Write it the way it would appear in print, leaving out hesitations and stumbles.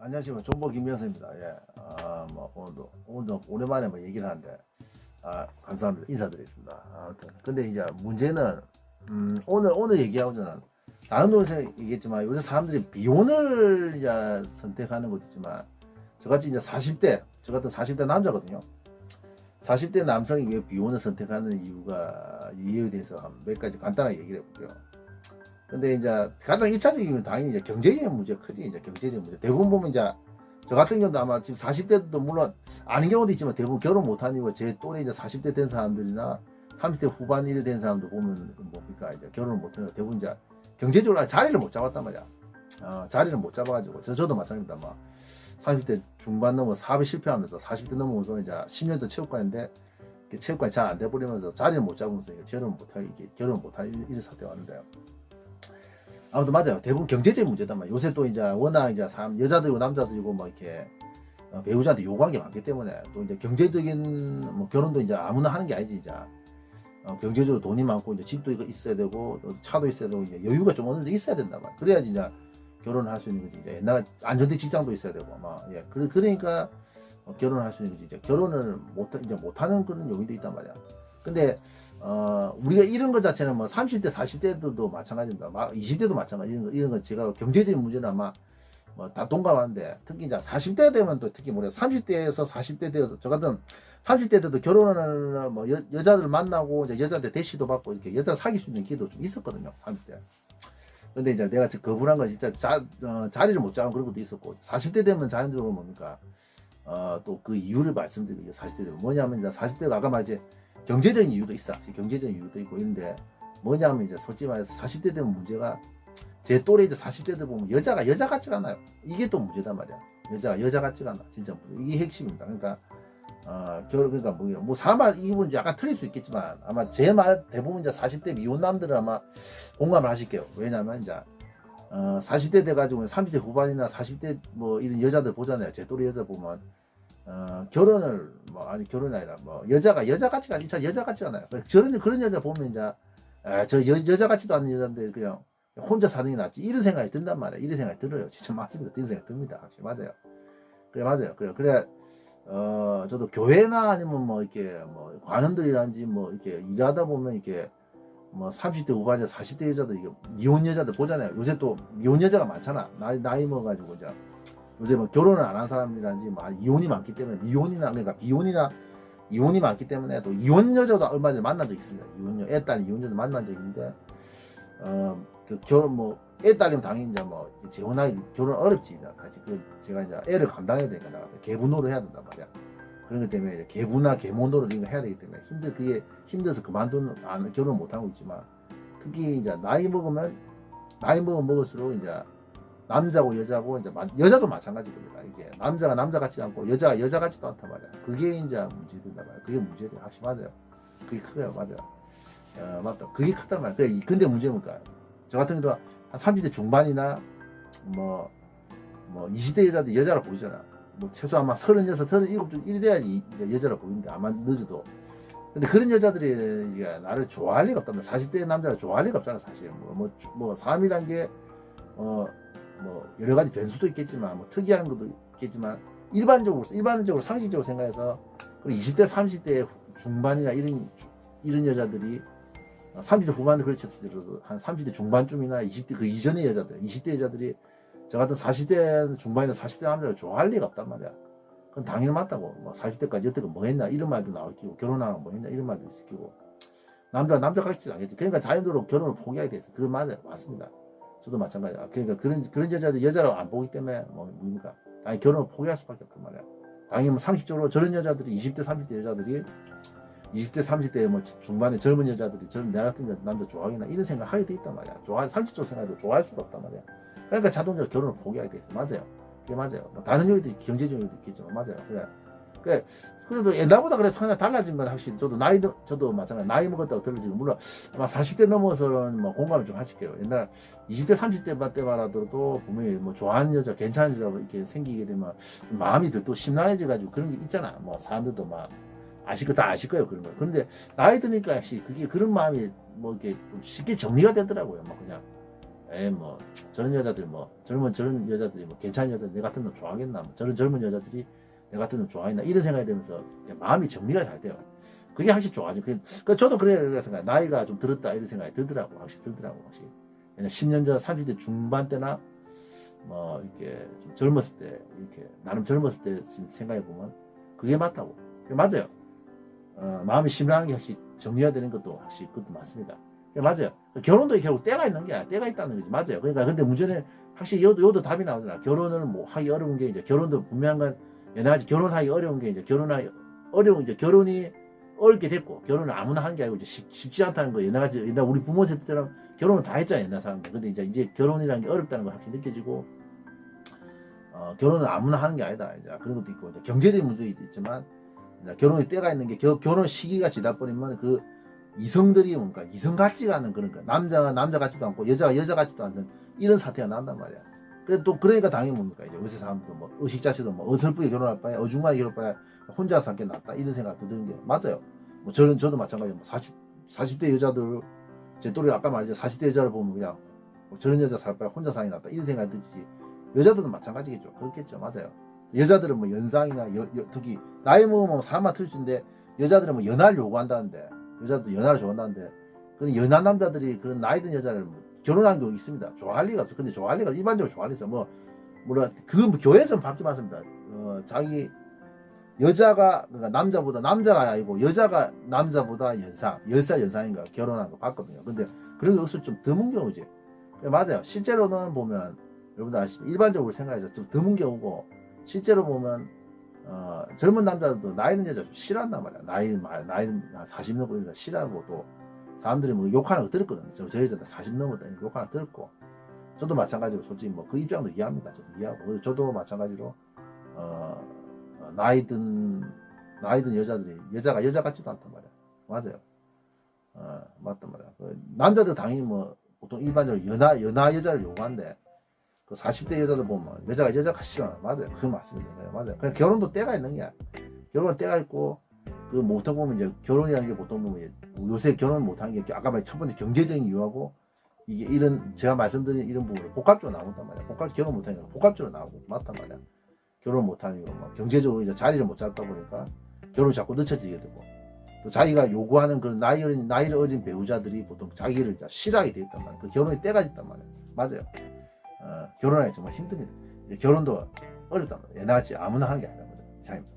안녕하십니까. 존버 김명수입니다. 예. 오늘도 오랜만에 얘기를 하는데, 감사합니다. 인사드리겠습니다. 아무튼. 근데 이제 문제는, 오늘 얘기하고 저는, 다른 동에서 얘기했지만, 요새 사람들이 비혼을 이제 선택하는 것도 있지만, 저같이 이제 40대, 저 같은 40대 남자거든요. 40대 남성이 왜 비혼을 선택하는 이유에 대해서 몇 가지 간단하게 얘기를 해볼게요. 근데 이제 가장 1차적인 건 당연히 이제 경제적인 문제가 크지. 이제 경제적인 문제. 대부분 보면 이제 저 같은 경우도 아마 지금 40대도 물론 아닌 경우도 있지만 대부분 결혼 못한 이유가 제 또래 이제 40대 된 사람들이나 30대 후반 일이 된 사람들 보면 뭡니까 이제 결혼을 못하는 대부분 이제 경제적으로 자리를 못 잡았단 말이야. 자리를 못 잡아가지고 저도 마찬가지입니다. 막 30대 중반 넘어 사업에 실패하면서 40대 넘어서 이제 10년도 체육관인데 체육관이 잘 안 돼버리면서 자리를 못 잡으면서 결혼을 못하는 이런 사태가 왔는데요. 아무튼 맞아요. 대부분 경제적인 문제단 말이에요. 요새 또 이제 워낙 이제 여자들이고 남자들이고 뭐 이렇게 배우자한테 요구한 게 많기 때문에 또 이제 경제적인 뭐 결혼도 이제 아무나 하는 게 아니지 이제 경제적으로 돈이 많고 이제 집도 있어야 되고 또 차도 있어야 되고 이제 여유가 좀 어느 정도 있어야 된단 말이에요. 그래야지 이제 결혼을 할 수 있는 거지. 이제 옛날 안정된 직장도 있어야 되고 그러니까 결혼을 할 수 있는 거지. 이제 결혼을 못하는 그런 요인도 있단 말이야. 근데 우리가 이런 것 자체는 뭐 30대, 40대도 마찬가지입니다. 20대도 마찬가지. 이런 거 제가 경제적인 문제는 아마 뭐 다 동감하는데 특히 이제 40대 되면 또 특히 뭐래 30대에서 40대 되어서 저 같은 30대 때도 결혼을 뭐 여자들 만나고 이제 여자한테 대시도 받고 이렇게 여자 사귈 수 있는 기회도 좀 있었거든요. 30대. 근데 이제 내가 거부한 건 진짜 자리를 못 잡은 그런 것도 있었고 40대 되면 자연적으로 뭡니까? 또 그 이유를 말씀드리고 40대 되면 뭐냐면 이제 40대가 아까 말했지 경제적인 이유도 있어. 경제적인 이유도 있고 있는데 뭐냐면 이제 솔직히 말해서 40대 되면 문제가 제 또래 이제 40대들 보면 여자가 여자 같지가 않아요. 이게 또 문제단 말이야. 여자가 여자 같지가 않아. 진짜 이게 핵심입니다. 그러니까 그러니까 뭐 사람마다 이분 약간 틀릴 수 있겠지만 아마 제 말 대부분 이제 40대 미혼남들은 아마 공감을 하실게요. 왜냐면 이제 40대 돼가지고 30대 후반이나 40대 뭐 이런 여자들 보잖아요. 제 또래 여자 보면 결혼을 결혼이 아니라 여자가 여자 같지가 않아. 여자 같지 않아요. 그런 여자 보면 이제 여자 같지도 않은 여자인데 그냥 혼자 사는 게 낫지 이런 생각이 든단 말이에요. 이런 생각이 들어요. 진짜 맞습니다. 이런 생각이 듭니다. 확실히 맞아요. 그래 맞아요. 그래 저도 교회나 아니면 뭐 이렇게 뭐 관원들이란지 뭐 이렇게 일하다 보면 이렇게 뭐 30대 후반이나 40대 여자들 이게 미혼 여자들 보잖아요. 요새 또 미혼 여자가 많잖아. 나이 먹어가지고 이제 요새 뭐 결혼을 안 한 사람이란지 뭐 이혼이 많기 때문에 비혼이나 이혼이 많기 때문에 또 이혼 여자도 얼마 전에 만난 적 있습니다. 애딸 이혼 여자 만난 적 있는데 그 결혼 애 딸이면 당연히 이제 재혼하기 결혼 어렵지. 사실 제가 이제 애를 감당해야 되니까 나가서 계부노를 해야 된단 말이야. 그런 것 때문에 이제 계부나 계모노를 이런 거 해야 되기 때문에 그게 힘들어서 결혼 못 하고 있지만 특히 이제 나이 먹으면 먹을수록 이제 남자고 여자고 이제 여자도 마찬가지입니다. 이게 남자가 남자 같지 않고 여자가 여자 같지도 않단 말이야. 그게 이제 문제된단 말이야. 그게 문제돼. 확실히 맞아요. 그게 크게요. 맞아요. 맞다. 그게 크단 말이야. 근데 문제는 뭘까요? 저 같은 경우도 한 30대 중반이나 20대 여자들 여자라 보이잖아. 최소 아마 36, 37쯤 이래 돼야지 이제 여자라 보이는데 아마 늦어도. 근데 그런 여자들이 이제 나를 좋아할 리가 없단 말이야. 40대 남자를 좋아할 리가 없잖아, 사실. 사람이란 게 여러 가지 변수도 있겠지만 특이한 것도 있겠지만 일반적으로 상식적으로 생각해서 그리고 20대 30대 중반이나 이런 여자들이 30대 후반도 그렇지 한 30대 중반쯤이나 20대 그 이전의 여자들 20대 여자들이 저 같은 40대 중반이나 40대 남자를 좋아할 리가 없단 말이야. 그건 당연히 맞다고. 40대까지 여태껏 뭐 했나 이런 말도 나왔고 결혼하고 뭐 했나 이런 말도 있었고 남자 같지 않겠지. 그러니까 자연적으로 결혼을 포기하게 됐어. 그건 맞아요. 맞습니다. 저도 마찬가지야. 그러니까 그런 여자들 여자로 안 보기 때문에 뭡니까? 당연히 결혼을 포기할 수밖에 없단 말이야. 당연히 상식적으로 저런 여자들이 20대 30대 여자들이 20대 30대 중반에 젊은 여자들이 내 같은 남자 좋아하겠나 이런 생각 하게 돼 있단 말이야. 상식적으로 생각해도 좋아할 수가 없단 말이야. 그러니까 자동적으로 결혼을 포기하게 돼 있어. 맞아요. 그게 맞아요. 다른 요인도 경제적인 요인도 있겠지만 맞아요. 그래. 그래도 옛날보다 그래도 하나 달라진 건 확실히 저도 마찬가지 나이 먹었다고 들어지고 물론 아마 40대 넘어서는 공감을 좀 하실게요. 옛날 20대 30대 때만 하더라도 보면 좋아하는 여자 괜찮은 여자가 이렇게 생기게 되면 마음이 또 심란해져 가지고 그런 게 있잖아. 사람들도 다 아실 거예요 그런 거. 근데 나이 드니까 그게 그런 마음이 이렇게 좀 쉽게 정리가 되더라고요. 그냥 뭐 저런 여자들이 뭐 저런 여자들이 뭐 괜찮은 여자 내 같은 놈 좋아하겠나, 뭐 저런 젊은 여자들이 내 같은 놈 좋아하겠나 이런 생각이 들면서 마음이 정리가 잘 돼요. 그게 확실히 좋아하죠. 저도 그래요. 생각 나이가 좀 들었다 이런 생각이 들더라고. 확실히. 10년 전 30대 중반 때나 뭐 이렇게 좀 젊었을 때 이렇게 나름 젊었을 때 생각해 보면 그게 맞다고. 그게 맞아요. 마음이 심란한 게 확실히 정리가 되는 것도 확실히 그것도 맞습니다. 맞아요. 결혼도 결국 때가 있는 게 때가 있다는 거지. 맞아요. 그러니까 근데 문제는 확실히 요도 답이 나오잖아. 결혼을 뭐 하기 어려운 게 이제 결혼도 분명한 건 여러 가지 결혼하기 어려운 게 이제 결혼이 어렵게 됐고 결혼을 아무나 하는 게 아니고 이제 쉽지 않다는 거 여러 가지 옛날 우리 부모 세대 때랑 결혼을 다 했잖아요. 옛날 사람들. 근데 이제 결혼이라는 게 어렵다는 걸 확실히 느껴지고 결혼은 아무나 하는 게 아니다. 이제 그런 것도 있고 이제 경제적인 문제도 있지만 이제 결혼의 때가 있는 게 결혼 시기가 지다 버리면 그 이성들이 뭔가 이성 같지가 않은 그런 거 남자가 남자 같지도 않고 여자가 여자 같지도 않는 이런 사태가 난단 말이야. 그러니까 당연히 뭡니까 이제 요새 사람도 뭐 의식자체도 뭐 어설프게 결혼할 바에 어중간하게 결혼할 바에 혼자 살게 낫다 이런 생각도 드는 게 맞아요. 뭐 저도 마찬가지로 40대 여자들 제 또래 아까 말했죠 40대 여자를 보면 그냥 뭐 저런 여자 살 바에 혼자 사는 게 낫다 이런 생각이 들지. 여자들은 마찬가지겠죠. 그렇겠죠. 맞아요. 여자들은 뭐 연상이나 특히 나이 먹으면 사람만 틀 수 있는데 여자들은 뭐 연하를 요구한다는데 여자도 연하를 좋아한다는데 그런 연하 남자들이 그런 나이 든 여자를 뭐 결혼한 경우 있습니다. 좋아할 리가 없어. 근데 좋아할 리가 일반적으로 좋아할 리 있어. 뭐 교회에서는 받기 많습니다. 자기 여자가 그러니까 남자가 아니고 여자가 남자보다 10살 연상인가 결혼한 거 봤거든요. 근데 그런 게 억수로 좀 드문 경우지. 맞아요. 실제로는 보면 여러분들 아시죠? 일반적으로 생각해서 좀 드문 경우고 실제로 보면 젊은 남자들도 나이 든 여자 좀 싫어한단 말이야. 나이 40 넘고 이런 거 싫어하고 또 사람들이 뭐 욕하는 거 들었거든요. 저 여자들 40 넘었다 욕하는 거 들었고 저도 마찬가지로 솔직히 뭐 그 입장도 이해합니다. 저도 이해하고 저도 마찬가지로 나이 든 여자들이 여자가 여자 같지도 않단 말이야. 맞아요. 맞단 말이야. 남자들 당연히 뭐 보통 일반적으로 연하 여자를 요구한데 그 40대 여자들 보면 여자가 여자 같지가 맞아요. 그거 맞습니다. 맞아요. 그냥 결혼도 때가 있는 거야. 결혼은 때가 있고 그 보통 보면 이제 결혼이라는 게 보통 보면 요새 결혼 못하는 게 아까 말한 첫 번째 경제적인 이유하고 이게 이런 제가 말씀드린 이런 부분을 복합적으로 나온단 말이야. 결혼 못하는 게 복합적으로 나오고 맞단 말이야. 결혼 못하는 거 뭐 경제적으로 이제 자리를 못 잡다 보니까 결혼이 자꾸 늦춰지게 되고 또 자기가 요구하는 그런 나이 어린 배우자들이 보통 자기를 싫어하게 돼 있단 말이야. 그 결혼이 때가 있단 말이야. 맞아요. 결혼하기 정말 힘듭니다. 결혼도 어렵단 말이야. 옛날같이 아무나 하는 게 아니란 말이야. 이상입니다.